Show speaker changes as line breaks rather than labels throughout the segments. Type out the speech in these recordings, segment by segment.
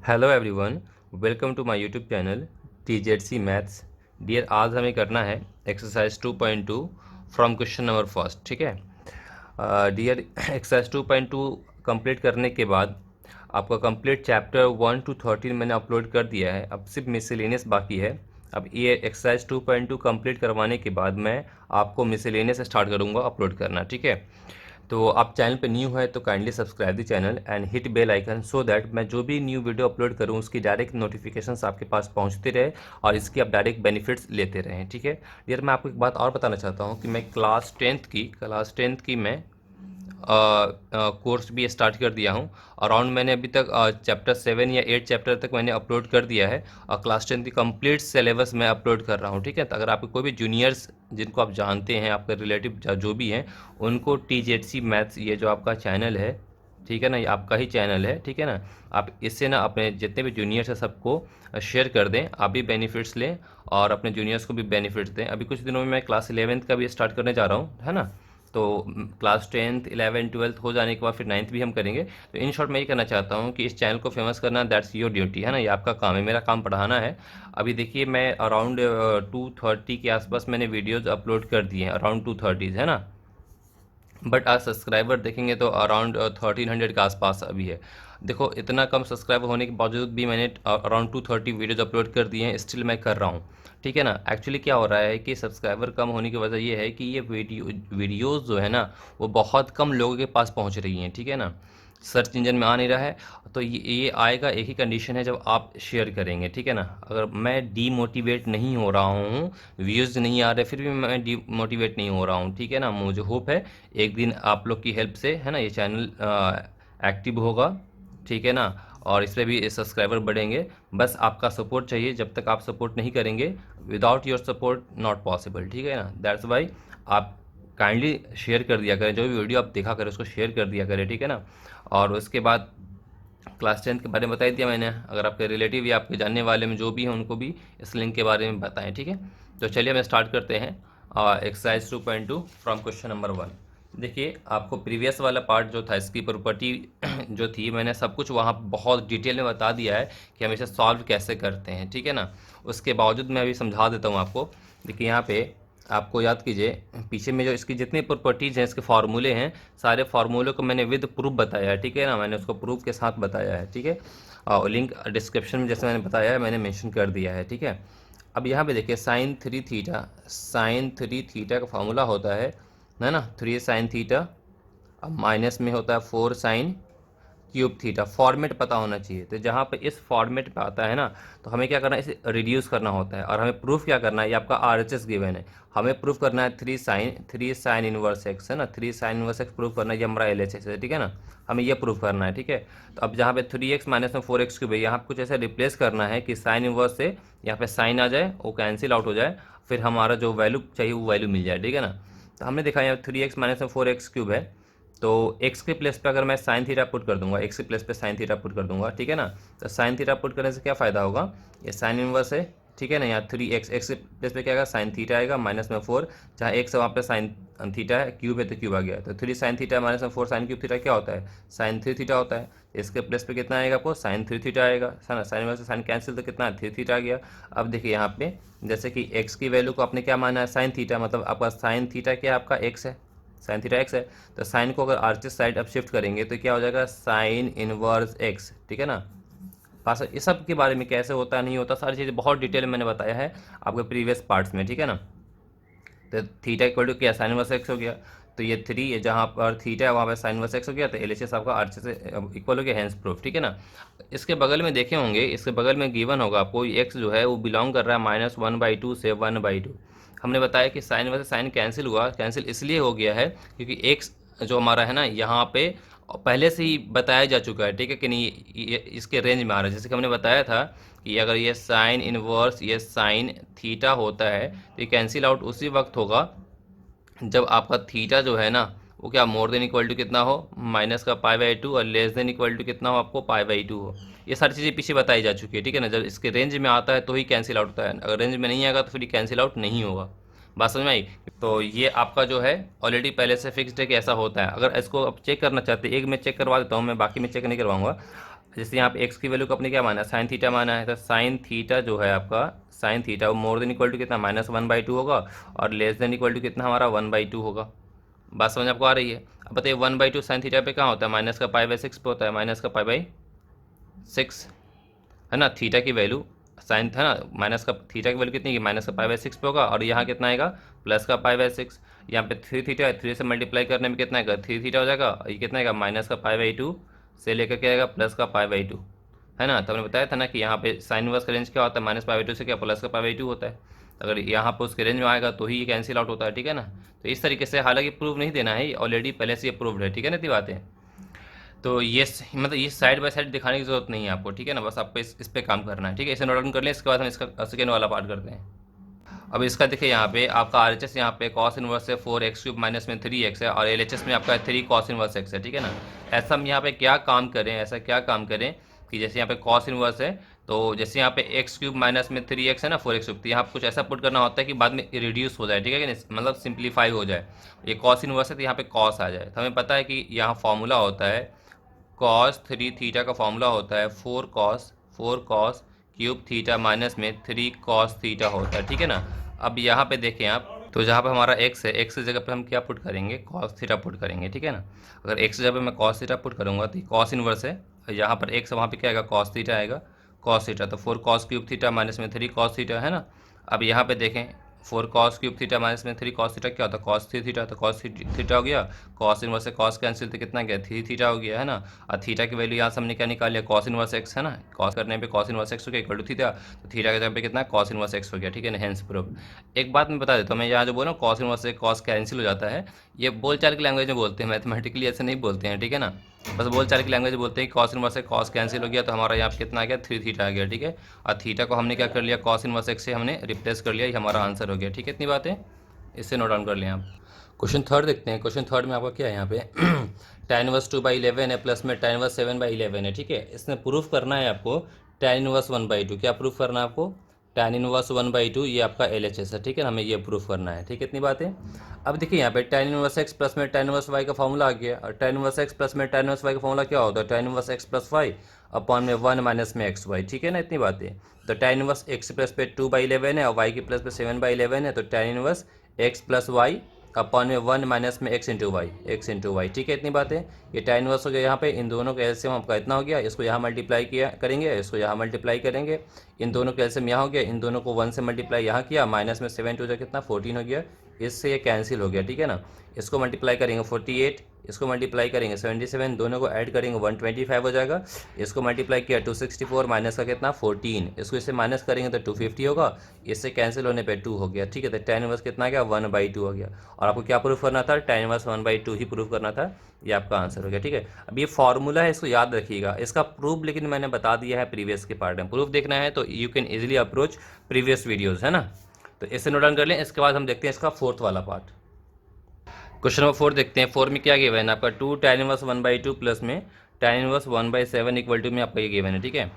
Hello everyone, welcome to my YouTube channel TZC maths. Dear, आज हमें करना है exercise 2.2 from question number first. ठीक है डियर, एक्सरसाइज 2.2 कंप्लीट करने के बाद आपका कंप्लीट चैप्टर 1 to 13 मैंने अपलोड कर दिया है। अब सिर्फ मिसलेनियस बाकी है। अब ये एक्सरसाइज 2.2 कंप्लीट करवाने के बाद मैं आपको मिसलेनियस स्टार्ट करूँगा अपलोड करना। ठीक है, तो आप चैनल पे न्यू है तो kindly subscribe the channel and hit bell icon so that मैं जो भी न्यू वीडियो अपलोड करूँ उसकी डायरेक्ट नोटिफिकेशंस आपके पास पहुंचते रहे और इसकी आप डायरेक्ट बेनिफिट्स लेते रहें। ठीक है यार, मैं आपको एक बात और बताना चाहता हूँ कि मैं क्लास टेंथ की मैं कोर्स भी स्टार्ट कर दिया हूँ। अराउंड मैंने अभी तक चैप्टर 7 या 8 चैप्टर तक मैंने अपलोड कर दिया है और क्लास 10 की कंप्लीट सिलेबस मैं अपलोड कर रहा हूँ। ठीक है, तो अगर आपके कोई भी जूनियर्स जिनको आप जानते हैं, आपके रिलेटिव जो भी हैं, उनको TZC मैथ्स ये जो आपका चैनल है, ठीक है ना, ये आपका ही चैनल है, ठीक है ना, आप इससे ना अपने जितने भी जूनियर्स हैं सबको शेयर कर दें, आप भी बेनिफिट्स लें और अपने जूनियर्स को भी बेनिफिट्स दें। अभी कुछ दिनों में मैं क्लास 11th का भी स्टार्ट करने जा रहा हूँ, है ना। तो क्लास 10th 11 12th हो जाने के बाद फिर 9th भी हम करेंगे। तो इन शॉर्ट मैं ये करना चाहता हूँ कि इस चैनल को फेमस करना, दैट्स योर ड्यूटी, है ना, ये आपका काम है, मेरा काम पढ़ाना है। अभी देखिए, मैं अराउंड 230 के आसपास मैंने वीडियोज़ अपलोड कर दिए हैं, अराउंड 230, है ना। बट आज सब्सक्राइबर देखेंगे तो अराउंड 1300 के आसपास अभी है। देखो, इतना कम सब्सक्राइबर होने के बावजूद भी मैंने अराउंड 230 वीडियोज़ अपलोड कर दिए हैं, स्टिल मैं कर रहा हूँ। ठीक है ना। एक्चुअली क्या हो रहा है कि सब्सक्राइबर कम होने की वजह ये है कि ये वीडियोज़ जो है ना, वो बहुत कम लोगों के पास पहुँच रही हैं। ठीक है ना, सर्च इंजन में आ नहीं रहा है। तो ये आएगा, एक ही कंडीशन है, जब आप शेयर करेंगे। ठीक है ना, अगर मैं डीमोटिवेट नहीं हो रहा हूँ, व्यूज़ नहीं आ रहे, फिर भी मैं डीमोटिवेट नहीं हो रहा हूँ। ठीक है ना, मुझे होप है एक दिन आप लोग की हेल्प से, है ना, ये चैनल एक्टिव होगा। ठीक है ना, और इस पर भी सब्सक्राइबर बढ़ेंगे। बस आपका सपोर्ट चाहिए, जब तक आप सपोर्ट नहीं करेंगे, without your support not possible. ठीक है ना, दैट्स वाई आप काइंडली शेयर कर दिया करें, जो भी वीडियो आप देखा करें उसको शेयर कर दिया करें। ठीक है ना, और उसके बाद क्लास 10th के बारे में बता ही दिया मैंने। अगर आपके रिलेटिव या आपके जानने वाले में जो भी हैं उनको भी इस लिंक के बारे में बताएं। ठीक है, तो चलिए हम स्टार्ट करते हैं एक्सरसाइज 2.2 फ्रॉम क्वेश्चन नंबर 1। देखिए, आपको प्रीवियस वाला पार्ट जो था, इसकी प्रॉपर्टी जो थी, मैंने सब कुछ वहाँ बहुत डिटेल में बता दिया है कि हम इसे सॉल्व कैसे करते हैं। ठीक है ना, उसके बावजूद मैं अभी समझा देता हूँ आपको। देखिए, यहाँ पे आपको याद कीजिए, पीछे में जो इसकी जितनी प्रॉपर्टीज़ हैं, इसके फार्मूले हैं, सारे फार्मूलों को मैंने विद प्रूफ बताया है। ठीक है ना, मैंने उसको प्रूफ के साथ बताया है। ठीक है, और लिंक डिस्क्रिप्शन में जैसे मैंने बताया है, मैंने मेंशन कर दिया है। ठीक है, अब यहाँ पे देखिए, साइन थ्री थीटा का फार्मूला होता है ना, 3 sin थीटा, अब माइनस में होता है 4 sin³ थीटा। फॉर्मेट पता होना चाहिए। तो जहाँ पे इस फॉर्मेट पे आता है ना, तो हमें क्या करना है, इसे रिड्यूस करना होता है। और हमें प्रूफ क्या करना है, ये आपका RHS गिवन है, हमें प्रूफ करना है 3 sin−1x, है ना, 3 sin−1x प्रूफ करना है, ये हमारा LHS है। ठीक है ना, हमें ये प्रूफ करना है। ठीक है, तो अब जहाँ पे 3x माइनस में 4x³ है, यहाँ पे कुछ ऐसे रिप्लेस करना है कि साइन इनवर्स से यहाँ पे साइन आ जाए, वो कैंसिल आउट हो जाए, फिर हमारा जो वैल्यू चाहिए वो वैल्यू मिल जाए। ठीक है ना, तो हमने देखा यहाँ 3x माइनस में 4x³ है, तो x के प्लेस पे अगर मैं साइन थीटा पुट कर दूंगा, x के प्लेस पे साइन थीटा पुट कर दूंगा। ठीक है ना, तो साइन थीटा पुट करने से क्या फ़ायदा होगा, ये साइन इनवर्स है। ठीक है ना, यहाँ 3x, x के प्लेस पे क्या आएगा, साइन थीटा आएगा, माइनस में 4, जहाँ x है वहाँ पे साइन थीटा है, क्यूब है तो क्यूब आ गया। तो 3 sin थीटा माइनस में 4 sin³ थीटा क्या होता है, sin 3 थीटा होता है। इसके प्लेस पे कितना आएगा आपको, sin 3 थीटा आएगा, है ना, साइन इनवर्स से साइन कैंसिल, तो कितना है, 3 थीटा आ गया। अब देखिए यहाँ पे, जैसे कि x की वैल्यू को आपने क्या माना है, साइन थीटा, मतलब आपका साइन थीटा क्या है, आपका x है, साइन थीटा x है। तो साइन को अगर RHS साइड अब शिफ्ट करेंगे तो क्या हो जाएगा, साइन इनवर्स x। ठीक है ना, पास इस सब के बारे में कैसे होता है, नहीं होता, सारी चीज़ें बहुत डिटेल में मैंने बताया है आपके प्रीवियस पार्ट्स में। ठीक है ना, तो थीटा इक्वल टू क्या, साइन इनवर्स x हो गया। तो ये 3 ये जहाँ पर थीटा है वहाँ पर साइन इनवर्स x हो गया, तो LHS आपका RHS से इक्वल हो गया, हैंस प्रूफ। ठीक है ना, इसके बगल में देखे होंगे, इसके बगल में गिवन होगा आपको, x जो है वो बिलोंग कर रहा है -1/2 से 1/2। हमने बताया कि साइन इनवर्स साइन कैंसिल हुआ, कैंसिल इसलिए हो गया है क्योंकि x जो हमारा है ना, यहाँ पे पहले से ही बताया जा चुका है। ठीक है कि नहीं, ये इसके रेंज में आ रहा है। जैसे कि हमने बताया था कि अगर ये साइन इनवर्स ये साइन थीटा होता है, तो ये कैंसिल आउट उसी वक्त होगा जब आपका थीटा जो है ना, वो क्या मोर देन इक्वल टू कितना हो, माइनस का π/2, और लेस देन इक्वल टू कितना हो, आपको π/2 हो। ये सारी चीज़ें पीछे बताई जा चुकी है। ठीक है ना, जब इसके रेंज में आता है तो ही कैंसिल आउट होता है, अगर रेंज में नहीं आएगा तो फिर कैंसिल आउट नहीं होगा। बात समझ में आई। तो ये आपका जो है ऑलरेडी पहले से फिक्स्ड है कि ऐसा होता है। अगर इसको आप चेक करना चाहते हैं, एक मैं चेक करवा देता हूँ, मैं बाकी में चेक नहीं करवाऊंगा। जैसे यहाँ पे एक्स की वैल्यू को अपने क्या माना है, साइन थीटा माना है, तो साइन थीटा जो है आपका, साइन थीटा वो मोर देन इक्वल टू कितना, -1/2 होगा, और लेस देन इक्वल टू कितना हमारा 1/2 होगा। बात समझ आपको आ रही है। अब बताइए 1/2 साइन थीटा पे कहाँ होता है, माइनस का पाई/6 पे होता है, -का π/6 है ना। थीटा की वैल्यू साइन है ना, माइनस का थीटा की वैल्यू कितनी है, -का π/6 पे होगा, और यहाँ कितना आएगा, प्लस का π/6। यहाँ पे 3 थीटा है, 3 से मल्टीप्लाई करने में कितना आएगा, 3 थीटा हो जाएगा, और ये कितना आएगा, -का π/2 से लेकर के आएगा प्लस का π/2 है ना। तो हमने बताया था ना कि यहाँ पे साइन इनवर्स का रेंज क्या होता है, -π/2 से क्या प्लस का π/2 होता है। अगर यहाँ पे उसके रेंज में आएगा तो ही ये कैंसिल आउट होता है, ठीक है ना। तो इस तरीके से, हालांकि प्रूव नहीं देना है, ऑलरेडी पहले से ये प्रूव्ड है, ठीक है ना, इतनी बातें। तो ये मतलब ये साइड बाय साइड दिखाने की जरूरत नहीं है आपको, ठीक है ना, बस आपको इस पे काम करना है, ठीक है। इसे नोट डाउन कर लें, इसके बाद हम इसका सेकेंड वाला पार्ट करते हैं। अब इसका देखिए यहाँ पे आपका RHS यहाँ पे कॉस इनवर्स है 4x³ माइनस में 3x है, और LHS में आपका 3 कॉस इनवर्स x है, ठीक है ना। ऐसा हम यहाँ पे क्या काम करें, ऐसा क्या काम करें कि जैसे यहाँ पे कॉस इनवर्स है, तो जैसे यहाँ पे x³ माइनस में 3x है ना 4x³, तो यहाँ पे कुछ ऐसा पुट करना होता है कि बाद में रिड्यूस हो जाए, ठीक है कि नहीं, मतलब सिंप्लीफाई हो जाए। ये कॉस इनवर्स है तो यहाँ पे कॉस आ जाए। तो हमें पता है कि यहाँ फॉर्मूला होता है cos 3 थीटा का फॉर्मूला होता है 4 cos क्यूब थीटा माइनस में 3 cos थीटा होता है, ठीक है ना। अब यहाँ पे देखें आप, तो जहाँ पे हमारा x है, x की जगह पे हम क्या पुट करेंगे, cos थीटा पुट करेंगे, ठीक है ना। अगर x की जगह पे मैं cos थीटा पुट करूँगा तो cos इनवर्स है, यहाँ पर x वहाँ पे क्या आएगा, cos थीटा आएगा, cos थीटा, तो 4 cos क्यूब थीटा माइनस में 3 cos थीटा है ना। अब यहाँ पे देखें 4 cos क्यूब थीटा माइनस में 3 cos थीटा क्या होता है, cos 3 थीटा, तो cos थीटा हो गया, cos इनवर्स से cos कैंसिल तो कितना गया, 3 थीटा हो गया है ना। और थीटा की वैल्यू यहाँ से हमने क्या निकाल लिया, cos इनवर्स x है ना, cos करने पे cos इनवर्स x हो गया इक्वल टू थीटा, तो थीटा के जगह पे कितना cos इनवर्स x हो गया, ठीक है ना, हेंस प्रूव। एक बात मैं बता देता हूँ, मैं यहाँ जो बोल रहा हूँ cos इनवर्स से cos कैंसिल हो जाता है, ये बोलचाल की लैंग्वेज में बोलते हैं, मैथमेटिकली ऐसे नहीं बोलते हैं, ठीक है ना। बस बोलचाल की लैंग्वेज बोलते हैं कि cos इनवर्स से cos कैंसिल हो गया, तो हमारा यहाँ पे कितना आ गया, 3 थीटा आ गया, ठीक है। और थीटा को हमने क्या कर लिया, cos इनवर्स x से हमने रिप्लेस कर लिया, ये हमारा आंसर हो गया, ठीक है। इतनी बातें इससे नोट डाउन कर लें आप। क्वेश्चन थर्ड देखते हैं। क्वेश्चन थर्ड में आपका क्या है यहाँ पे tan इनवर्स 2/11 है प्लस में tan इनवर्स 7/11 है, ठीक है। इसमें प्रूफ करना है आपको tan इनवर्स 1/2। क्या प्रूफ करना है आपको, tan इनवर्स 1/2, ये आपका LHS है, ठीक है ना, हमें ये प्रूफ करना है, ठीक है। इतनी बातें। अब देखिए यहाँ पे tan इनवर्स x प्लस में tan इनवर्स y का फॉर्मूला आ गया, और tan इनवर्स x प्लस में tan इनवर्स y का फॉर्मूला क्या होता है, tan inverse x plus y upon में 1 माइनस में xy, ठीक है ना, इतनी बातें। तो tan इनवर्स x प्लस पे 2/11 है और y की प्लस पे 7/11 है, तो tan inverse x plus y upon में 1 माइनस में x इंटू वाई, ठीक है। इतनी बातें। ये tan इनवर्स हो गया, यहाँ पे इन दोनों का एलसीएम आपका इतना हो गया, इसको यहाँ मल्टीप्लाई किया करेंगे, इसको यहाँ मल्टीप्लाई करेंगे, इन दोनों का एलसीएम यहाँ हो गया, इन दोनों को 1 से मल्टीप्लाई यहाँ किया, माइनस में 7 टू कितना 14 हो गया, इससे ये कैंसिल हो गया, ठीक है ना। इसको मल्टीप्लाई करेंगे 48, इसको मल्टीप्लाई करेंगे 77, दोनों को ऐड करेंगे 125 हो जाएगा। इसको मल्टीप्लाई किया 264 माइनस का कितना 14, इसको इससे माइनस करेंगे तो 250 होगा, इससे कैंसिल होने पे 2 हो गया, ठीक है। तो tan इनवर्स कितना गया 1/2 हो गया, और आपको क्या प्रूफ करना था, tan इनवर्स 1/2 ही प्रूफ करना था, ये आपका आंसर हो गया, ठीक है। अब ये फॉर्मूला है, इसको याद रखिएगा, इसका प्रूफ लेकिन मैंने बता दिया है प्रीवियस के पार्ट में। प्रूफ देखना है तो you can easily approach previous videos, है ना। तो इसे नोट डाउन कर लें। इसके बाद हम देखते हैं इसका फोर्थ वाला पार्ट। क्वेश्चन नंबर 4 देखते हैं। 4 में क्या गिवन है आपका, 2 tan इनवर्स 1/2 प्लस में tan इनवर्स 1/7 इक्वल टू में आपका ये गिवन है, ठीक है।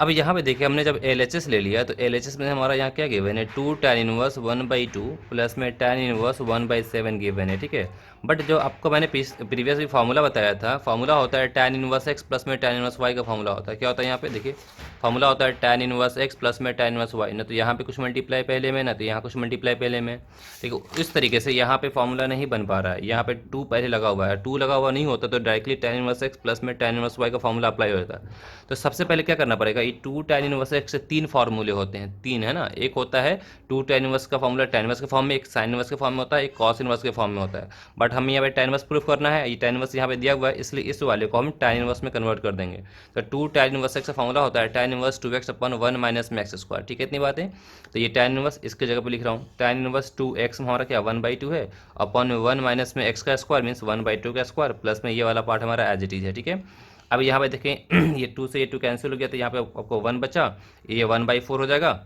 अब यहाँ पे देखिए हमने जब LHS ले लिया तो LHS में हमारा यहाँ क्या गिवन है, 2 tan इनवर्स 1/2 प्लस में tan इनवर्स 1/7 गिवन है, ठीक है। बट जो आपको मैंने प्रीवियस भी फार्मूला बताया था, फार्मूला होता है tan इनवर्स x प्लस में tan इनवर्स y का फार्मूला होता है। क्या होता है यहाँ पे देखिए, फार्मूला होता है tan इनवर्स x प्लस में tan इनवर्स y, ना तो यहाँ पे कुछ मल्टीप्लाई पहले में, ना तो यहाँ कुछ मल्टीप्लाई पहले में, ठीक है। इस तरीके से यहाँ पे फार्मूला नहीं बन पा रहा है, यहाँ पे 2 पहले लगा हुआ है, 2 लगा हुआ नहीं होता तो directly tan inverse x plus में tan इनवर्स y का फार्मूला अप्लाई होता है। तो सबसे पहले क्या करना पड़ेगा, ये 2 tan इनवर्स x से 3 फार्मूले होते हैं, 3 है ना। एक होता है 2 tan इनवर्स का फार्मूला tan इनवर्स के फॉर्म में, एक sin इनवर्स के फॉर्म में होता है, एक cos इनवर्स के फॉर्म में होता है। बट हम यहाँ पे tan इनवर्स प्रूफ करना है, ये tan इनवर्स यहाँ पे दिया हुआ है, इसलिए इस वाले को हम tan इनवर्स में कन्वर्ट कर देंगे। तो 2 tan इनवर्स x का फार्मूला होता है tan inverse 2x upon 1 minus में x स्क्वायर, ठीक है। इतनी बातें। तो ये tan इनवर्स इसके जगह पे लिख रहा हूँ, tan इनवर्स 2x हमारा क्या 1/2 है अपॉन 1 माइनस में x का स्क्वायर मीन्स 1/2 का स्क्वायर, प्लस में ये वाला पार्ट हमारा एज इट इज है, ठीक है। अब यहाँ पे देखें ये 2 से ये 2 कैंसिल हो गया, तो यहाँ पे आपको 1 बचा, ये 1/4 हो जाएगा।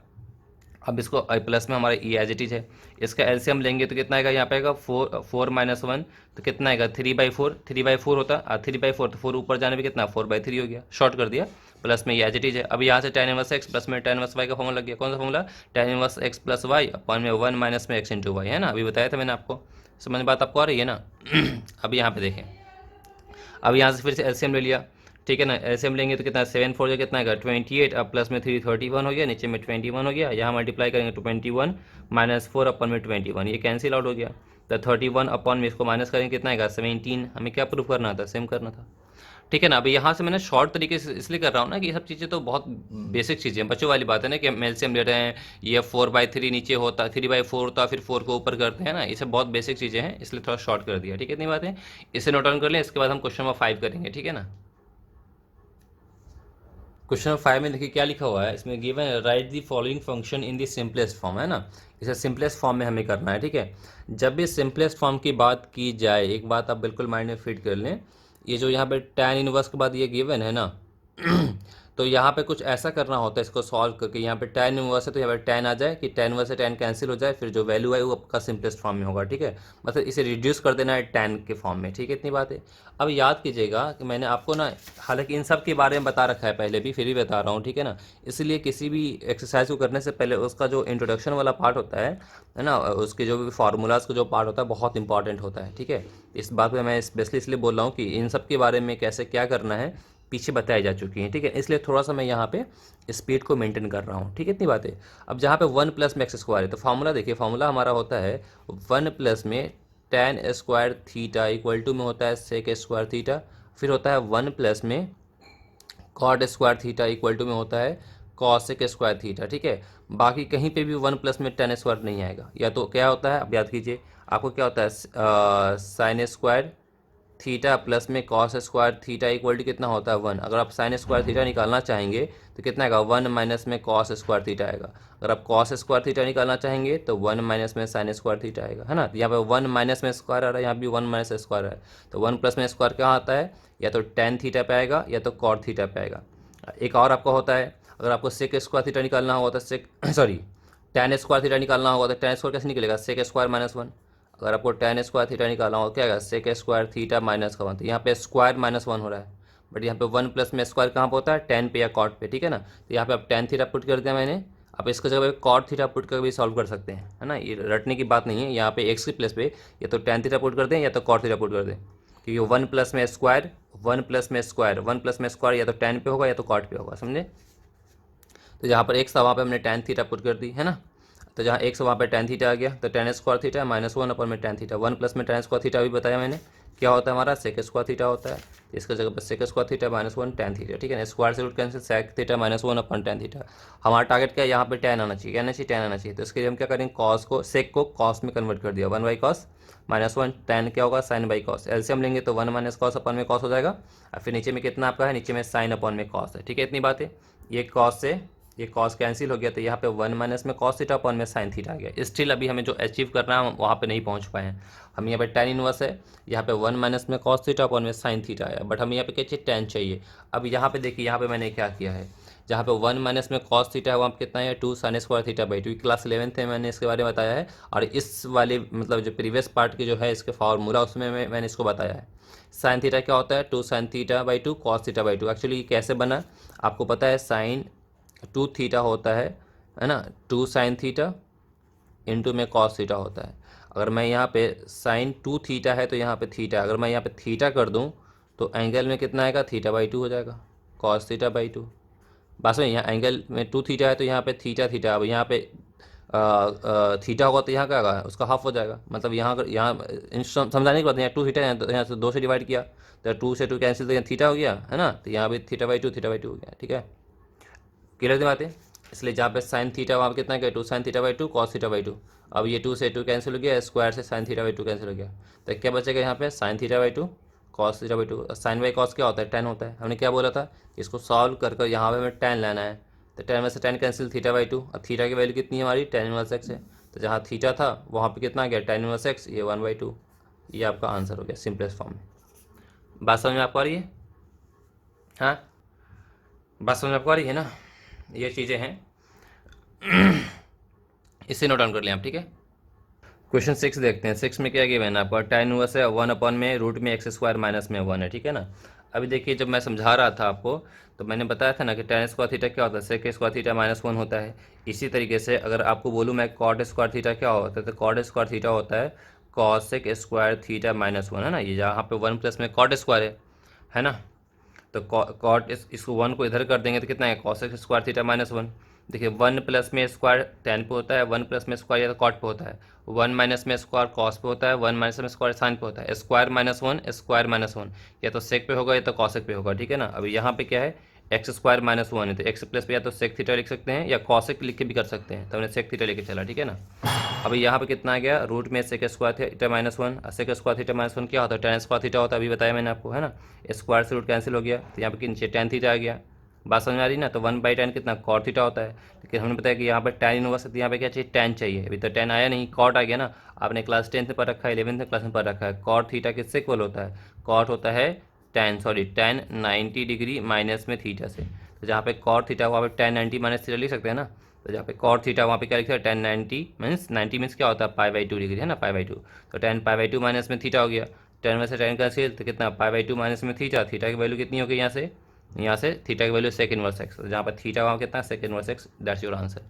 अब इसको प्लस में हमारा ये एज इट इज है, इसका एलसीएम लेंगे तो कितना आएगा, यहाँ पे आएगा 4 माइनस 1 तो कितना आएगा 3/4 होता है, 3/4 तो 4 ऊपर जाने पे कितना 4/3 हो गया, शॉर्ट कर दिया, प्लस में ये एज इट इज है। अब यहाँ से tan इनवर्स x प्लस में tan इनवर्स y का फॉर्मूला लग गया, कौन सा formula, tan inverse x plus y upon में 1 माइनस में x इंटू वाई, है ना, अभी बताया था मैंने आपको। समझ बात आपको आ रही है ना अब यहाँ पे देखें, अब यहाँ से फिर से एलसीएम ले लिया, ठीक है ना। ऐसे हम लेंगे तो कितना 7 4 जो कितना आएगा 28, अब प्लस में 3 31 हो गया, नीचे में 21 हो गया, यहाँ मल्टीप्लाई करेंगे तो 21 -4 अपन में 21, ये कैंसिल आउट हो गया। तो 31 अपन में इसको माइनस करेंगे कितना आएगा 17। हमें क्या प्रूफ करना था, सेम करना था। ठीक है ना। अभी यहाँ से मैंने शॉर्ट तरीके से इसलिए कर रहा हूँ ना कि ये सब चीज़ें तो बहुत बेसिक चीज़ें हैं, बच्चों वाली बात है ना कि हम एलसीएम ले रहे हैं, ये 4/3 नीचे होता, 3/4 होता, फिर 4 को ऊपर करते हैं ना, ये सब बहुत बेसिक चीज़ें हैं, इसलिए थोड़ा शॉर्ट कर दिया। ठीक है, इतनी बात है, इसे नोट डाउन कर लें। इसके बाद हम क्वेश्चन नंबर 5 करेंगे। ठीक है ना। क्वेश्चन नंबर 5 में देखिए क्या लिखा हुआ है, इसमें गिवन है right the following function in the simplest form, है ना। इसे सिंपलेस्ट फॉर्म में हमें करना है। ठीक है, जब भी सिंपलेस्ट फॉर्म की बात की जाए, एक बात आप बिल्कुल माइंड में फिट कर लें, ये जो यहाँ पे tan इनवर्स के बाद ये गिवन है ना तो यहाँ पे कुछ ऐसा करना होता है इसको सॉल्व करके, यहाँ पे tan इनवर्स है तो यहाँ पे tan आ जाए कि tan इनवर्स से tan कैंसिल हो जाए, फिर जो वैल्यू है वो आपका सिंपलेस्ट फॉर्म में होगा। ठीक है, मतलब इसे रिड्यूस कर देना है tan के फॉर्म में। ठीक है, इतनी बात है। अब याद कीजिएगा कि मैंने आपको ना, हालांकि इन सब के बारे में बता रखा है पहले भी, फिर भी बता रहा हूँ। ठीक है ना, इसलिए किसी भी एक्सरसाइज को करने से पहले उसका जो इंट्रोडक्शन वाला पार्ट होता है ना, उसके जो भी फार्मूलाज का जो पार्ट होता है बहुत इंपॉर्टेंट होता है। ठीक है, इस बात पे मैं स्पेशली इसलिए बोल रहा हूँ कि इन सब के बारे में कैसे क्या करना है पीछे बताई जा चुकी हैं। ठीक है, इसलिए थोड़ा सा मैं यहाँ पे स्पीड को मेंटेन कर रहा हूँ। ठीक है, इतनी बात है। अब जहाँ पे 1 प्लस में एक्स स्क्वायर है तो फार्मूला देखिए, फार्मूला हमारा होता है 1 प्लस में tan square theta equal to में होता है सेक स्क्वायर थीटा, फिर होता है 1 प्लस में cot square theta equal to में होता है कॉसेक स्क्वायर थीटा। ठीक है, बाकी कहीं पे भी 1 प्लस में tan स्क्वायर नहीं आएगा। या तो क्या होता है, अब याद कीजिए, आपको क्या होता है साइन स्क्वायर थीटा प्लस में cos square theta equal to कितना होता है 1। अगर आप साइन स्क्वायर थीटा निकालना चाहेंगे तो कितना आएगा 1 माइनस में कॉस स्क्वायर थीटा आएगा। अगर आप कॉस स्क्वायर थीटा निकालना चाहेंगे तो 1 माइनस में साइन स्क्वायर थीटा आएगा, है ना। यहाँ पे 1 माइनस में स्क्वायर आ रहा है, यहाँ भी 1 माइनस स्क्वायर है, तो 1 प्लस में स्क्वायर क्या आता है, या तो tan थीटा पे आएगा या तो कॉट थीटा पे आएगा। एक और आपका होता है, अगर आपको सेक स्क्वायर थीटा निकालना होगा तो सेक सॉरी tan स्क्वायर थीटा निकालना होगा तो tan स्क्वायर कैसे निकलेगा, सेक स्क्वायर -1। अगर आपको tan स्क्वायर थीटा निकालना हो क्या आएगा, सेक स्क्वायर थीटा -1। तो यहाँ पे स्क्वायर -1 हो रहा है, बट यहाँ पे 1 प्लस में स्क्वायर कहाँ पे होता है, tan पे या कॉट पे। ठीक है ना, तो यहाँ पे आप tan थीटा पुट कर दिया मैंने, आप इसके जगह पे कॉट थीटा पुट कर भी सॉल्व कर सकते हैं, है ना। ये रटने की बात नहीं है, यहाँ पे एक्स के प्लेस पे या तो tan थीटा पुट कर दें या तो कॉट थीटा पुट कर दें, क्योंकि 1 प्लस में स्क्वायर 1 प्लस में स्क्वायर 1 प्लस में स्क्वायर या तो tan पे होगा या तो कॉट पे होगा, समझे। तो जहाँ पर एक्स था वहाँ पे हमने tan थीटा पुट कर दी, है ना। तो जहाँ एक्स वहाँ पे tan थीटा आ गया, तो tan स्क्वायर थीटा -1 अपन में tan थीटा, 1 प्लस में tan स्क्वायर थीटा भी बताया मैंने क्या होता है हमारा, सेक स्क्वायर थीटा होता है। इसके जगह पर sec square theta -1 tan theta. ठीक है ना, स्क्वायर से root cancel, sec theta -1 upon tan theta. हमारा टारगेट क्या है, यहाँ पे tan आना चाहिए, क्या आना चाहिए, tan आना चाहिए। तो इसके लिए हम क्या करेंगे, कॉस को सेक को कॉस में कन्वर्ट कर दिया, 1/cos -1 tan क्या होगा, साइन बाई कॉस। एलसीएम लेंगे तो 1 माइनस कॉस अपन में कॉस हो जाएगा, और फिर नीचे में कितना आपका है, नीचे में साइन अपन में कॉस है। ठीक है, इतनी बात है। ये कॉस से ये कॉस कैंसिल हो गया, तो यहाँ पे 1 माइनस में कॉस थीटा अपन में साइन थीटा आ गया। स्टिल अभी हमें जो अचीव करना है वहाँ पे नहीं पहुँच पाए हैं। हम यहाँ पे tan इनवर्स है, यहाँ पे 1 माइनस में कॉस थीटा अपन में साइन थीटा आया, बट हमें यहाँ पे क्या चाहिए, tan चाहिए। अब यहाँ पे देखिए, यहाँ पे मैंने क्या किया है, जहाँ पे 1 माइनस में कॉस थीटा है वहाँ पे कितना है 2 sign square theta by 2। Class 11th में मैंने इसके बारे में बताया है, और इस वाले मतलब जो प्रीवियस पार्ट की जो है इसके फार्मूला उसमें मैंने इसको बताया है। साइन थीटा क्या होता है, 2 sign theta by 2 cos theta by 2। Actually कैसे बना आपको पता है, साइन 2 थीटा होता है ना, 2 साइन थीटा इंटू में कॉस थीटा होता है। अगर मैं यहाँ पे साइन 2 थीटा है तो यहाँ पे थीटा, अगर मैं यहाँ पे थीटा कर दूँ तो एंगल में कितना आएगा, थीटा बाई 2 हो जाएगा, कॉस थीटा बाई 2। बस में यहाँ एंगल में 2 थीटा है तो यहाँ पे थीटा थीटा, अब यहाँ पे थीटा होगा तो यहाँ क्या होगा, उसका हाफ हो जाएगा। मतलब यहाँ अगर यहाँ समझाने की बात, यहाँ 2 थीटा है तो यहाँ से 2 से डिवाइड किया तो 2 से 2 कैंसिल, तो यहाँ थीटा हो गया, है ना। तो यहाँ भी थीटा बाई 2 हो गया। ठीक है, क्लियर बात है। इसलिए जहाँ पे साइन थीटा वहाँ पे कितना गया, 2 sign theta by 2 cos theta by 2। अब ये 2 से 2 कैंसिल हो गया, स्क्वायर से साइन थीटा बाई 2 कैंसिल हो गया, तो क्या बचेगा यहाँ पे, sine theta by 2 cos theta by 2। Sine by cos क्या होता है, tan होता है। हमने क्या बोला था, इसको सॉल्व कर यहाँ पे हमें tan लेना है, तो tan में से tan कैंसिल, थीटा बाई 2। अब थीटा की वैल्यू कितनी है हमारी, tan इनवर्स x है, तो जहाँ थीटा था वहाँ पे कितना गया, tan इनवर्स x, ये 1/2। ये आपका आंसर हो गया सिंपलेस्ट फॉर्म में। बात समझ में आपको आ रही है, हाँ बात समझ में आपको आ रही है ना। ये चीज़ें हैं, इसे नोट डाउन कर लें आप। ठीक है, क्वेश्चन 6 देखते हैं। 6 में क्या गिवन है आपका, tan इनवर्स है 1 अपन में रूट में एक्स स्क्वायर माइनस में 1 है। ठीक है ना, अभी देखिए जब मैं समझा रहा था आपको तो मैंने बताया था ना कि tan स्क्वायर थीटा क्या होता है, सेक स्क्वायर थीटा -1 होता है। इसी तरीके से अगर आपको बोलूँ मैं कॉट स्क्वायर थीटा क्या होता है, तो कॉट स्क्वायर थीटा होता है कॉसेक स्क्वायर थीटा -1, है ना। ये जहाँ पे 1 प्लस में कॉट स्क्वायर है ना। तो कॉट इसको 1 को इधर कर देंगे तो कितना है cos x square theta minus 1। देखिए 1 प्लस में स्क्वायर टेन पे होता है, 1 प्लस में स्क्वायर या तो कॉट पे होता है, 1 माइनस में स्क्वायर कॉस पे होता है, 1 माइनस में स्क्वायर साइन पे होता है, स्क्वायर माइनस 1 स्क्वायर माइनस 1 या तो सेक पे होगा या तो कॉसेक पे होगा, ठीक है ना। अभी यहाँ पे क्या है एक्स स्क्वायर माइनस 1 है तो एक्स प्लस पे या तो सेक थीटा लिख सकते हैं या कॉसेक लिख के भी कर सकते हैं, तो हमने सेक थीटा लेके चला, ठीक है ना। अभी यहाँ पे कितना आ गया रूट में sec square theta minus 1, sec square theta minus 1 क्या होता है टेन स्क्वायर थीटा होता है, अभी बताया मैंने आपको, है ना। स्क्वायर से रूट कैंसिल हो गया तो यहाँ पे नीचे टेन थीटा आ गया, बात समझ में आ रही ना। तो 1/10 कितना कॉट थीटा होता है, लेकिन हमने बताया कि यहाँ पर tan इनवर्स है तो यहाँ पे क्या चाहिए tan चाहिए, अभी तो tan आया नहीं कॉट आ गया ना। आपने क्लास 10th में पढ़ रखा है, 11th क्लास में पढ़ रखा है, कॉट थीटा किससे इक्वल होता है, कॉट होता है tan 90 डिग्री माइनस में थीटा से। तो जहाँ पे कॉट थीटा वहाँ पे tan 90 माइनस थीटा लिख सकते हैं ना। तो जहाँ पे कॉट थीटा वहाँ पे क्या लिखा है tan 90 मीन्स 90 मीन्स क्या होता है π/2 डिग्री, है ना π/2। तो tan π/2 माइनस में थीटा हो गया, tan में से tan कैंसिल तो कितना π/2 माइनस में थीटा, थीटा की वैल्यू कितनी होगी यहाँ से थीटा की वैल्यू सेक इनवर्स एक्स, जहाँ पर थीटा वहाँ कितना sec inverse x, that's your answer.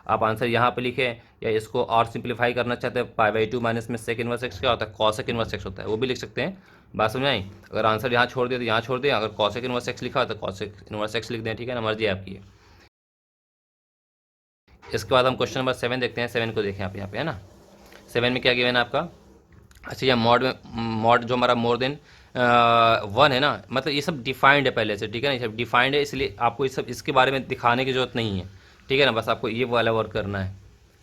आप आंसर यहाँ पे लिखें या इसको और सिंप्लीफाई करना चाहते हैं π/2 माइनस में सेक इनवर्स एक्स क्या होता है कॉसेक इनवर्स एक्स होता है, वो भी लिख सकते हैं। बात समझ आई। अगर आंसर यहाँ छोड़ दिया तो यहाँ छोड़ दें, अगर कॉसेक इनवर्स एक्स लिखा हो तो कॉसेक इनवर्स एक्स लिख दें, ठीक है ना, मर्जी आपकी है। इसके बाद हम क्वेश्चन नंबर 7 देखते हैं, 7 को देखें आप यहाँ पे, है ना। 7 में क्या गिवन है आपका, अच्छा ये मॉड जो हमारा मोर देन 1 है ना, मतलब ये सब डिफाइंड है पहले से, ठीक है ना, ये सब डिफाइंड है इसलिए आपको ये सब इसके बारे में दिखाने की जरूरत नहीं है, ठीक है ना, बस आपको ये वाला वर्क करना है।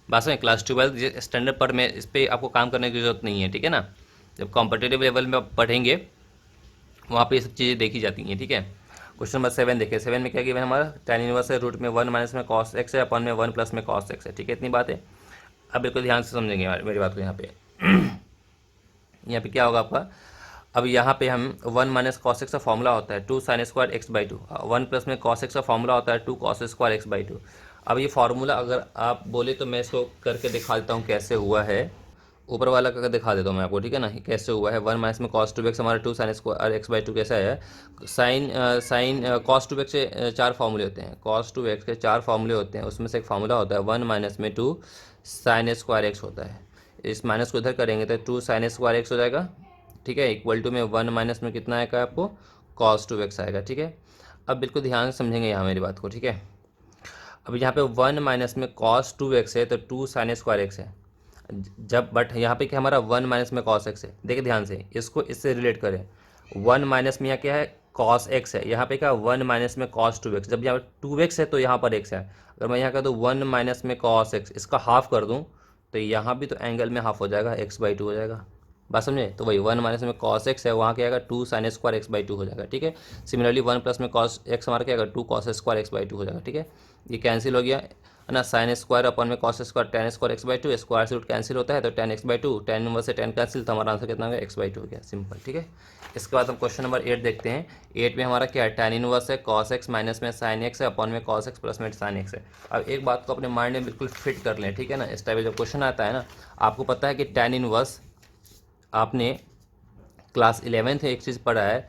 बस में क्लास 12 स्टैंडर्ड पर में इस पर आपको काम करने की जरूरत नहीं है, ठीक है ना। जब कॉम्पिटेटिव लेवल में आप पढ़ेंगे वहाँ पे ये सब चीज़ें देखी जाती हैं, ठीक है। क्वेश्चन नंबर 7 देखिए, 7 में क्या गिवन है हमारा tan इनवर्स है रूट में 1 माइनस में कॉस एक्स है अपन में 1 प्लस में कॉस एक्स है, ठीक है, इतनी बात है। अब बिल्कुल ध्यान से समझेंगे मेरी बात को यहाँ पे। यहाँ पे क्या होगा आपका, अब यहाँ पे हम 1 माइनस कॉस एक्स का फॉर्मूला होता है 2 साइन स्क्वायर x/2, 1 प्लस में कॉस एक्स का फॉर्मूला होता है 2 कॉस स्क्वायर x/2। अब ये फार्मूला अगर आप बोले तो मैं इसको करके दिखा देता हूँ कैसे हुआ है, ऊपर वाला करके दिखा देता हूँ मैं आपको, ठीक है ना, कैसे हुआ है। 1 माइनस में कॉस 2x हमारा 2 साइन स्क्वायर x/2 कैसा है, साइन कॉस 2x से 4 फार्मूले होते हैं, कॉस 2x के 4 फार्मूले होते हैं, उसमें से एक फार्मूला होता है 1 माइनस में 2 साइन स्क्वायर एक्स होता है। इस माइनस को इधर करेंगे तो 2 साइन स्क्वायर एक्स हो जाएगा, ठीक है, इक्वल टू में 1 माइनस में कितना आएगा आपको कॉस 2x आएगा, ठीक है। अब बिल्कुल ध्यान से समझेंगे यहाँ मेरी बात को, ठीक है। अब यहाँ पे 1 माइनस में कॉस 2x है तो 2 साइन स्क्वायर एक्स है, जब बट यहाँ पे क्या हमारा 1 माइनस में कॉस एक्स है, देखिए ध्यान से इसको इससे रिलेट करें। 1 माइनस में यहाँ क्या है कॉस एक्स है, यहाँ पे क्या 1 माइनस में कॉस 2x, जब यहाँ पर 2x है तो यहाँ पर x है। अगर मैं यहाँ कर दूँ 1 माइनस में कॉस एक्स, इसका हाफ कर दूँ तो यहाँ भी तो एंगल में हाफ हो जाएगा, x/2 हो जाएगा, बात समझे। तो वही 1 माइनस में कॉस एक्स है वहाँ क्या आएगा 2 साइन स्क्वायर x/2 हो जाएगा, ठीक है। सिमिलरली 1 प्लस में कॉस एक्स हमारा क्या आएगा 2 कॉस स्क्वायर x/2 हो जाएगा, ठीक है। ये कैंसिल हो गया है ना, साइन स्क्वायर अपन में cos square tan square x/2, square से रूट कैंसिल होता है तो tan x/2, tan इनवर्स से tan कैंसिल, तो हमारा आंसर कितना होगा x/2 हो गया, सिंपल, ठीक है। इसके बाद हम क्वेश्चन नंबर 8 देखते हैं। 8 में हमारा क्या है tan इनवर्स है cos x माइनस में sin x है अपन में cos x प्लस में sin x है। अब एक बात को अपने माइंड में बिल्कुल फिट कर लें, ठीक है ना, इस टाइप का जब क्वेश्चन आता है ना, आपको पता है कि tan इनवर्स आपने क्लास 11th एक चीज़ पढ़ा है,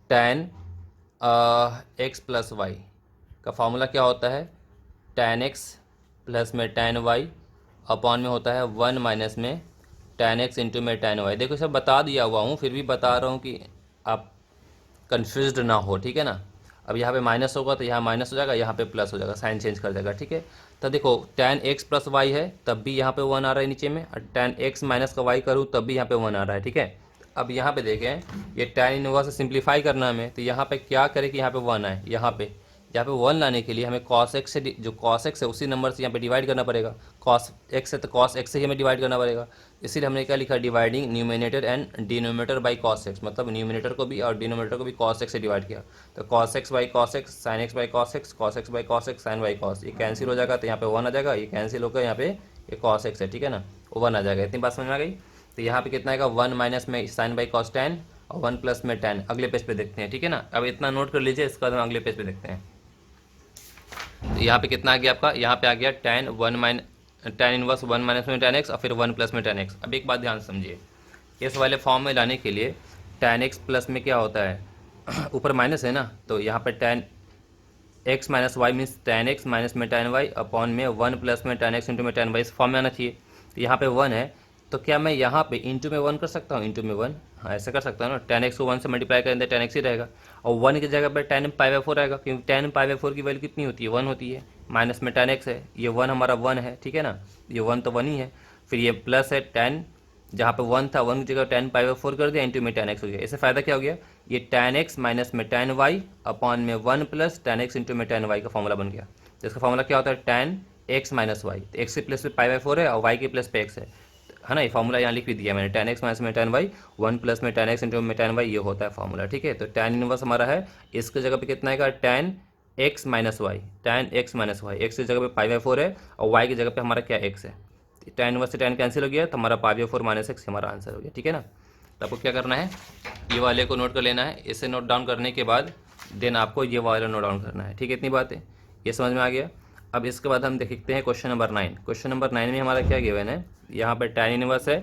tan x प्लस वाई का फॉर्मूला क्या होता है, tan x प्लस में tan y अपॉन में होता है 1 माइनस में tan x इंटू में tan y। देखो सब बता दिया हुआ हूँ फिर भी बता रहा हूँ कि आप कन्फ्यूज्ड ना हो, ठीक है ना। अब यहाँ पे माइनस होगा तो यहाँ माइनस हो जाएगा, यहाँ पे प्लस हो जाएगा, साइन चेंज कर जाएगा, ठीक है। तो देखो tan x प्लस वाई है तब भी यहाँ पे 1 आ रहा है नीचे में, और tan x माइनस का y करूँ तब भी यहाँ पे 1 आ रहा है, ठीक है। अब यहाँ पे देखें ये tan इनवर्स से सिंप्लीफाई करना है हमें, तो यहाँ पे क्या करें कि यहाँ पे 1 आए, यहाँ पे 1 लाने के लिए हमें cos x से जो cos x है उसी नंबर से यहाँ पे डिवाइड करना पड़ेगा, cos x है तो cos x से ही हमें डिवाइड करना पड़ेगा। इसीलिए हमने क्या लिखा, dividing numerator and denominator by cos x, मतलब न्यूमिनेटर को भी और डिनोमिनेटर को भी cos x से डिवाइड किया, तो cos x by cos x, sin x by cos x, cos x by cos x, sin y cos, ये कैंसिल हो जाएगा तो यहाँ पे 1 आ जाएगा, ये कैंसिल होकर यहाँ पे ये cos x है, ठीक है ना, 1 आ जाएगा। इतनी बात समझ में आ गई। तो यहाँ पे कितना आएगा 1 माइनस में साइन बाई कॉस tan और 1 प्लस में tan। अगले पेज पे देखते हैं, ठीक है ना। अब इतना नोट कर लीजिए, इसके बाद हम अगले पेज पे देखते हैं। तो यहाँ पे कितना आ गया आपका, यहाँ पे आ गया tan इनवर्स 1 माइनस में tan x और फिर 1 प्लस में tan x। अब एक बात ध्यान से समझिए, इस वाले फॉर्म में लाने के लिए tan x प्लस में क्या होता है ऊपर माइनस है ना, तो यहाँ पे tan x minus y means tan x minus में tan y अपॉन में 1 प्लस में tan x इंटू में tan y, इस फॉर्म में आना चाहिए। तो यहाँ पे 1 है तो क्या मैं यहाँ पे इंटू में 1 कर सकता हूँ, इंटू में 1, हाँ ऐसा कर सकता हूँ ना। 10x को 1 से मल्टीप्लाई करेंगे तो 10x ही रहेगा, और 1 की जगह पे 10 पाई बाई 4 आएगा, क्योंकि 10 पाई बाई 4 की वैल्यू कितनी होती है, 1 होती है। माइनस में 10x है, ये 1 हमारा 1 है, ठीक है ना, ये 1 तो 1 ही है। फिर ये प्लस है 10, जहाँ पे 1 था 1 की जगह 10 पाई बाई 4 कर दिया, इंटू में 10x हो गया। इससे फ़ायदा क्या हो गया, ये 10x माइनस में 10y अपॉन में 1 प्लस 10x इंटू में 10y का फॉर्मूला बन गया। तो इसका फॉर्मूला क्या होता है, 10x माइनस वाई, तो x के प्लस पे पाई बाई 4 है और y के प्लस पे x है ना। ये फॉर्मूला यहाँ लिख भी दिया मैंने, 10x माइनस में 10y 1 प्लस में 10x इंटू में 10y, ये होता है फॉर्मूला, ठीक है। तो tan इनवर्स हमारा है, इसके जगह पे कितना आएगा, tan x minus y, tan x minus y, x की जगह पे पाई बाई 4 है और y की जगह पे हमारा क्या x है। tan इनवर्स से tan कैंसिल हो गया, तो हमारा पाई बाई 4 माइनस x हमारा आंसर हो गया, ठीक है ना। तो आपको क्या करना है, ये वाले को नोट कर लेना है। इसे नोट डाउन करने के बाद देन आपको ये वाला नोट डाउन करना है, ठीक है। इतनी बात है, ये समझ में आ गया। अब इसके बाद हम देखते हैं क्वेश्चन नंबर 9। क्वेश्चन नंबर 9 में हमारा क्या गिवन है, यहाँ पर tan इनवर्स है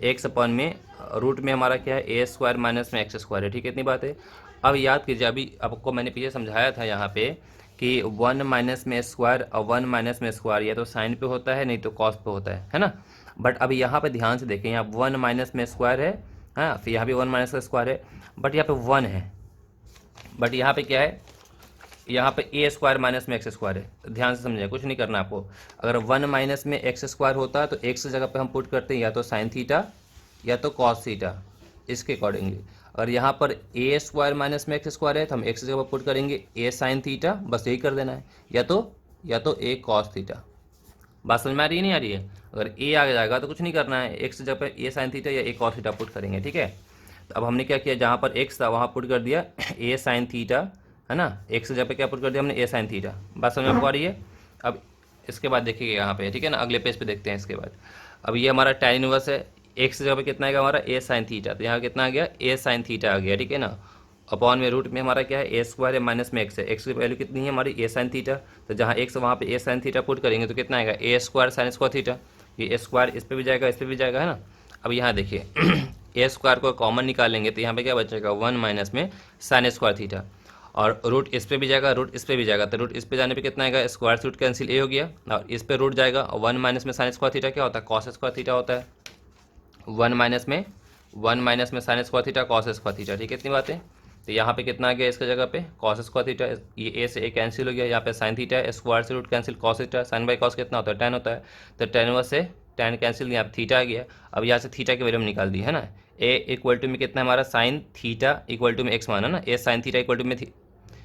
x अपन में रूट में हमारा क्या है, ए स्क्वायर माइनस में एक्स स्क्वायर है, ठीक है। इतनी बात है। अब याद कीजिए, अभी आपको मैंने पीछे समझाया था यहाँ पे कि 1 माइनस में स्क्वायर और 1 माइनस में स्क्वायर या तो साइन पे होता है, नहीं तो कॉस पे होता है ना। बट अभी यहाँ पे ध्यान से देखें, यहाँ 1 माइनस में स्क्वायर है, हाँ, फिर यहाँ भी 1 माइनस का स्क्वायर है, बट यहाँ पे 1 है, बट यहाँ पे क्या है, यहाँ पे ए स्क्वायर माइनस में एक्स स्क्वायर है। ध्यान से समझें, कुछ नहीं करना आपको। अगर 1 माइनस में एक्स स्क्वायर होता है तो एक्स की जगह पे हम पुट करते हैं या तो साइन थीटा या तो कॉस थीटा, इसके अकॉर्डिंगली। अगर यहाँ पर ए स्क्वायर माइनस में एक्स स्क्वायर है तो हम एक्स की जगह पर पुट करेंगे ए साइन थीटा, बस यही कर देना है, या तो ए कॉस थीटा। बात समझ में आ रही है, नहीं आ रही है। अगर ए आ जाएगा तो कुछ नहीं करना है, एक्स की जगह पर ए साइन थीटा या ए कॉस थीटा पुट करेंगे, ठीक है। तो अब हमने क्या किया, जहाँ पर एक्स था वहाँ पुट कर दिया ए साइन थीटा, है ना। एक्स की जगह पे क्या पुट कर दिया हमने, ए साइन थीटा। बात समझ में आपको आ रही है। अब इसके बाद देखिए यहाँ पे, ठीक है ना, अगले पेज पे देखते हैं इसके बाद। अब ये हमारा tan इनवर्स है, एक्स की जगह पे कितना आएगा हमारा, ए साइन थीटा, तो यहाँ कितना आ गया, ए साइन थीटा आ गया, ठीक है ना। अपॉन में रूट में हमारा क्या है, ए स्क्वायर है माइनस में एक्स है, एक्स की वैल्यू कितनी है हमारी, ए साइन थीटा। तो जहाँ एक्स वहाँ पे ए साइन थीटा पुट करेंगे तो कितना आएगा, ए स्क्वायर साइन स्क्वायर थीटा। ये ए स्क्वायर इस पर भी जाएगा, इस पर भी जाएगा, है ना। अब यहाँ देखिए ए स्क्वायर को कॉमन निकालेंगे तो यहाँ पे क्या बचेगा, 1 माइनस में साइन स्क्वायर थीटा, और रूट इस पे भी जाएगा, रूट इस पे भी जाएगा, तो रूट इस पे जाने पे कितना आएगा, स्क्वायर से रूट कैंसिल ए हो गया, और इस पे रूट जाएगा। 1 माइनस में साइन स्क्वायर थीटा क्या होता है, कॉस स्क्वायर थीटा होता है। 1 माइनस में sign square theta cos square theta, ठीक है। इतनी बात है। तो यहाँ पे कितना आ गया इसके जगह पे, कॉस स्क्वायर थीटा, ये ए से ए कैंसिल हो गया, यहाँ पे साइन थीटा है, स्क्वायर से root cancel, cos theta, sine by cos कितना होता है, tan होता है। तो tan इनवर्स से tan कैंसिल, यहाँ थीटा आ गया। अब यहाँ से थीटा की वैल्यू हम निकाल दी, है ना। ए इक्वल टू में कितना है हमारा, साइन थीटा इक्वल टू में एक्स माना ना, ए साइन थीटा इक्वल टू में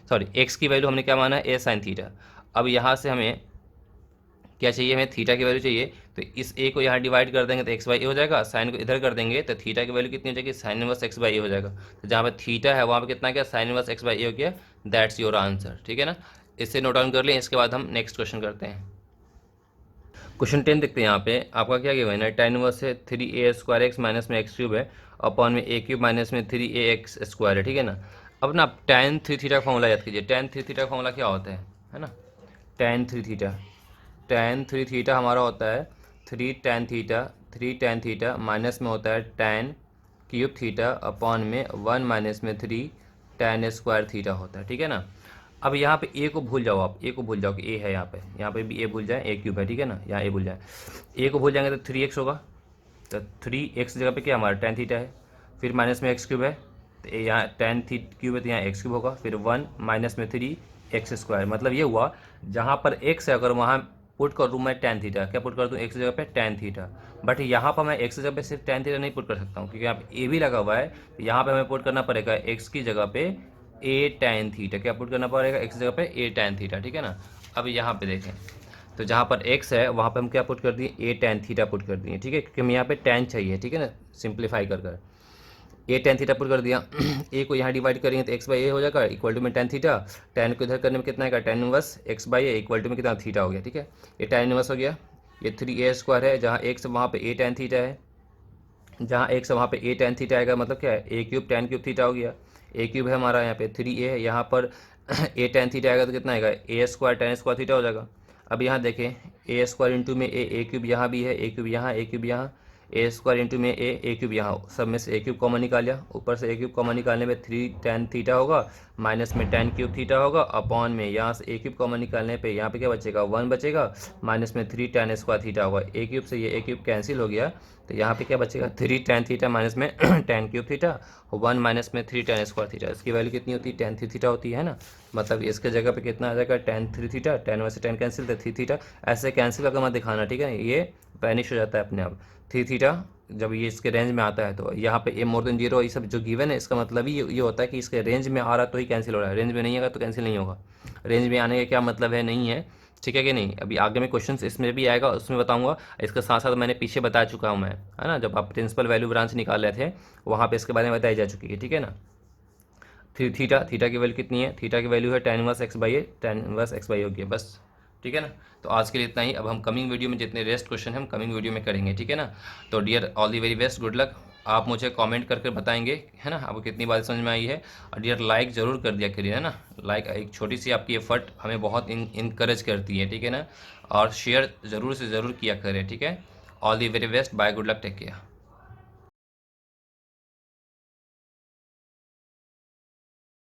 सॉरी एक्स की वैल्यू हमने क्या माना है, ए साइन थीटा। अब यहाँ से हमें क्या चाहिए, हमें थीटा की वैल्यू चाहिए, तो इस ए को यहाँ डिवाइड कर देंगे तो एक्स बाई ए हो जाएगा, साइन को इधर कर देंगे तो थीटा की वैल्यू कितनी हो जाएगी, sine inverse x by a हो जाएगा। तो जहाँ पे थीटा है वहाँ पे कितना क्या, sine inverse x by a हो गया, दैट्स योर आंसर, ठीक है ना। इससे नोट डाउन कर लें। इसके बाद हम नेक्स्ट क्वेश्चन करते हैं। क्वेश्चन 10 देखते हैं। यहाँ पे आपका क्या गिवन है, tan इनवर्स है 3a स्क्वायर एक्स माइनस में एक्स क्यूब है, अपॉन में a क्यूब माइनस में 3ax स्क्वायर है, ठीक है ना। अब ना tan 3 थीटा का फॉर्मूला याद कीजिए। tan 3 थीटा का फॉर्मूला क्या होता है ना, tan 3 थीटा हमारा होता है 3 tan थीटा माइनस में होता है tan क्यूब थीटा अपॉन में 1 माइनस में 3 tan स्क्वायर थीटा होता है, ठीक है ना। अब यहाँ पे ए को भूल जाओ, आप ए को भूल जाओ कि ए है यहाँ पे भी ए भूल जाए, ए क्यूब है, ठीक है ना, यहाँ ए भूल जाए। ए को भूल जाएंगे तो 3x होगा, तो 3x जगह पे क्या हमारा tan थीटा है, फिर माइनस में x क्यूब है, तो यहाँ tan क्यूब है तो यहाँ x क्यूब होगा, फिर 1 माइनस में 3x स्क्वायर। मतलब ये हुआ जहाँ पर x है अगर वहाँ पुट कर दूँ मैं tan थीटा, क्या पुट कर दूँ, x जगह पे tan थीटा। बट यहाँ पर मैं x जगह पे सिर्फ tan थीटा नहीं पुट कर सकता हूँ, क्योंकि यहाँ पे a भी लगा हुआ है, तो यहाँ पे हमें पुट करना पड़ेगा x की जगह पे a tan थीटा, क्या पुट करना पड़ेगा, x जगह पे a tan थीटा, ठीक है ना। अब यहाँ पे देखें तो जहाँ पर x है वहाँ पे हम क्या पुट कर दिए, a tan थीटा पुट कर दिए, ठीक है, क्योंकि हमें यहाँ पे tan चाहिए, ठीक है ना। सिंप्लीफाई कर a tan थीटा पुट कर दिया। a को यहाँ डिवाइड करेंगे तो x बाई ए हो जाएगा इक्वल टू में tan थीटा, tan को इधर करने में कितना आएगा, tan inverse x by a equal to में कितना थीटा हो गया, ठीक है। ये tan इनवर्स हो गया। ये 3a स्क्वायर है, जहाँ x वहाँ पे a tan थीटा है, जहाँ x वहाँ पे a tan थीटा आएगा, मतलब क्या है, a cube tan cube theta हो गया। a क्यूब है हमारा यहाँ पे 3a है, यहाँ पर a tan थीटा आएगा तो कितना आएगा, a square tan square theta हो जाएगा। अब यहाँ देखें a स्क्वायर इंटू में a क्यूब यहाँ भी है, a क्यूब यहाँ, a क्यूब यहाँ, ए स्क्वायर इंटू में ए क्यूब, यहाँ सब में से ए क्यूब कॉमन निकाल लिया, ऊपर से ए क्यूब कॉमन निकालने में 3 tan थीटा होगा, माइनस में tan क्यूब थीटा होगा, अपॉन में यहाँ से ए क्यूब कॉमन निकालने पे यहाँ पे क्या बचेगा 1 बचेगा, माइनस में 3 tan स्क्वायर थीटा होगा, ए क्यूब से ये ए क्यूब कैंसिल हो गया, तो यहाँ पे क्या बचेगा 3 tan थीटा माइनस में tan क्यूब थीटा, 1 माइनस में 3 tan स्क्वायर थीटा, इसकी वैल्यू कितनी होती है tan 3 थीटा होती है ना, मतलब इसके जगह पे कितना आ जाएगा tan 3 थीटा, tan में से tan कैंसिल तो 3 थीटा, ऐसे कैंसिल करके मत दिखाना, ठीक है, ये वैनिश हो जाता है अपने आप। 3 थीटा जब ये इसके रेंज में आता है तो यहाँ पे ए मोर देन जीरो, ये सब जो गिवन है इसका मतलब ही ये होता है कि इसके रेंज में आ रहा तो ही कैंसिल हो रहा है, रेंज में नहीं आएगा तो कैंसिल नहीं होगा। रेंज में आने का क्या मतलब है, नहीं है, ठीक है कि नहीं। अभी आगे में क्वेश्चन इसमें भी आएगा, उसमें बताऊंगा। इसके साथ साथ मैंने पीछे बता चुका हूँ मैं, है ना, जब आप प्रिंसिपल वैल्यू ब्रांच निकाल रहे थे वहाँ पे इसके बारे में बताई जा चुकी है, ठीक है ना। थीटा की वैल्यू कितनी है, थीटा की वैल्यू है tan inverse x by A, tan inverse x by हो गया बस, ठीक है ना। तो आज के लिए इतना ही, अब हम कमिंग वीडियो में जितने रेस्ट क्वेश्चन हम कमिंग वीडियो में करेंगे, ठीक है ना। तो dear all the very best, good luck. आप मुझे कमेंट करके बताएंगे, है ना, आपको कितनी बात समझ में आई है। और डियर लाइक ज़रूर कर दिया करिए, है ना, लाइक एक छोटी सी आपकी एफर्ट हमें बहुत इनकरेज करती है, ठीक है ना। और शेयर ज़रूर से ज़रूर किया करें, ठीक है। All the very best, bye, good luck, take care.